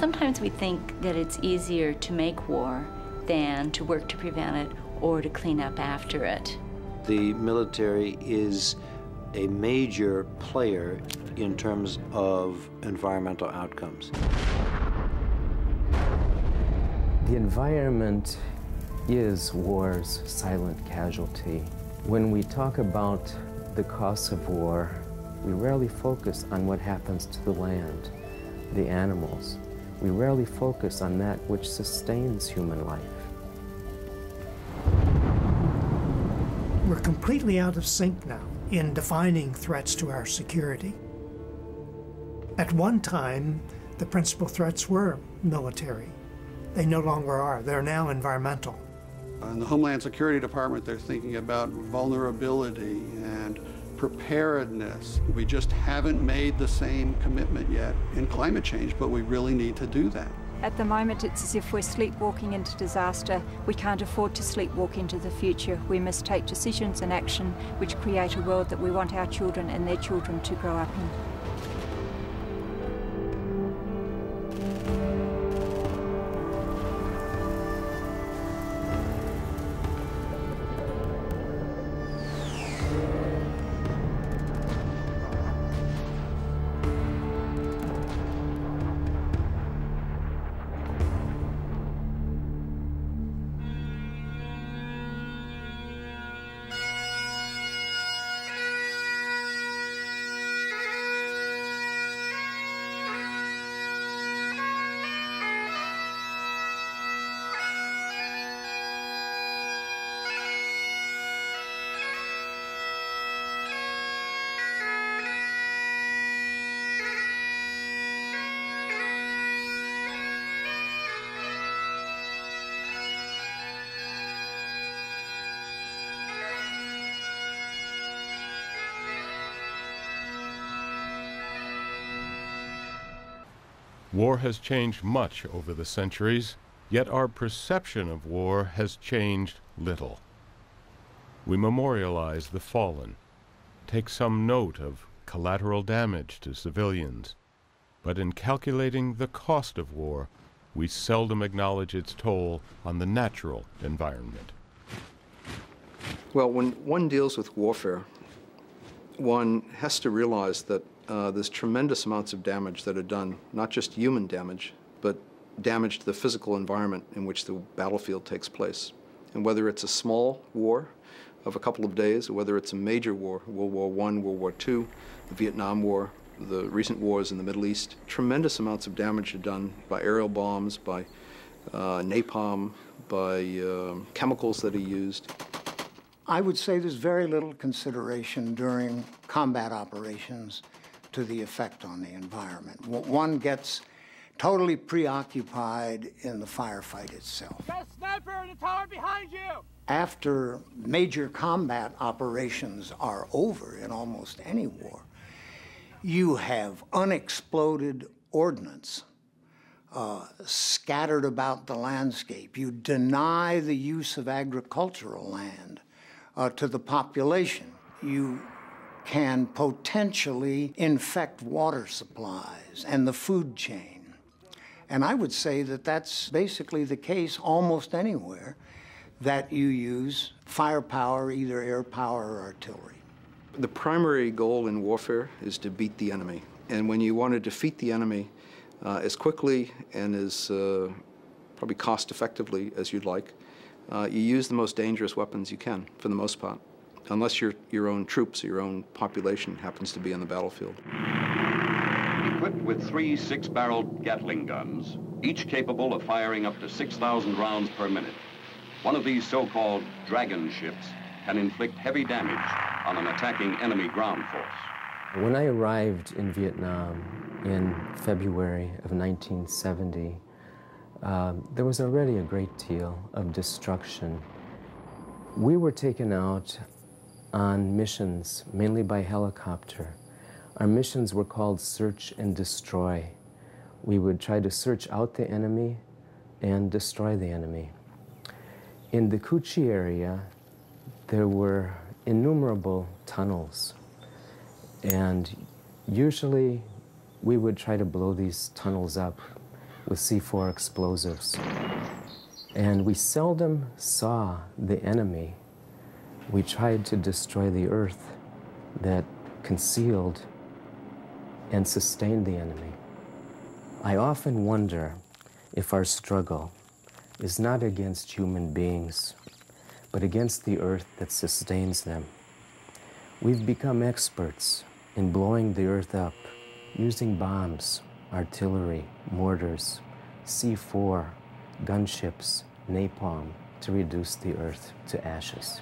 Sometimes we think that it's easier to make war than to work to prevent it or to clean up after it. The military is a major player in terms of environmental outcomes. The environment is war's silent casualty. When we talk about the costs of war, we rarely focus on what happens to the land, the animals. We rarely focus on that which sustains human life. We're completely out of sync now in defining threats to our security. At one time, the principal threats were military. They no longer are. They're now environmental. In the Homeland Security Department, they're thinking about vulnerability and preparedness. We just haven't made the same commitment yet in climate change, but we really need to do that. At the moment, it's as if we're sleepwalking into disaster. We can't afford to sleepwalk into the future. We must take decisions and action which create a world that we want our children and their children to grow up in. War has changed much over the centuries, yet our perception of war has changed little. We memorialize the fallen, take some note of collateral damage to civilians, but in calculating the cost of war, we seldom acknowledge its toll on the natural environment. Well, when one deals with warfare, one has to realize that there's tremendous amounts of damage that are done, not just human damage, but damage to the physical environment in which the battlefield takes place. And whether it's a small war of a couple of days, or whether it's a major war, World War I, World War II, the Vietnam War, the recent wars in the Middle East, tremendous amounts of damage are done by aerial bombs, by napalm, by chemicals that are used. I would say there's very little consideration during combat operations to the effect on the environment. One gets totally preoccupied in the firefight itself. Got a sniper in the tower behind you! After major combat operations are over in almost any war, you have unexploded ordnance scattered about the landscape. You deny the use of agricultural land to the population. You can potentially infect water supplies and the food chain. And I would say that that's basically the case almost anywhere that you use firepower, either air power or artillery. The primary goal in warfare is to beat the enemy. And when you want to defeat the enemy as quickly and as probably cost effectively as you'd like, you use the most dangerous weapons you can, for the most part, unless your own troops or your own population happens to be on the battlefield. Equipped with 3 6-barreled Gatling guns, each capable of firing up to 6,000 rounds per minute, one of these so-called Dragon ships can inflict heavy damage on an attacking enemy ground force. When I arrived in Vietnam in February of 1970, there was already a great deal of destruction. We were taken out on missions, mainly by helicopter. Our missions were called Search and Destroy. We would try to search out the enemy and destroy the enemy. In the Cu Chi area, there were innumerable tunnels, and usually we would try to blow these tunnels up with C4 explosives. And we seldom saw the enemy. We tried to destroy the earth that concealed and sustained the enemy. I often wonder if our struggle is not against human beings, but against the earth that sustains them. We've become experts in blowing the earth up, using bombs, artillery, mortars, C4, gunships, napalm to reduce the earth to ashes.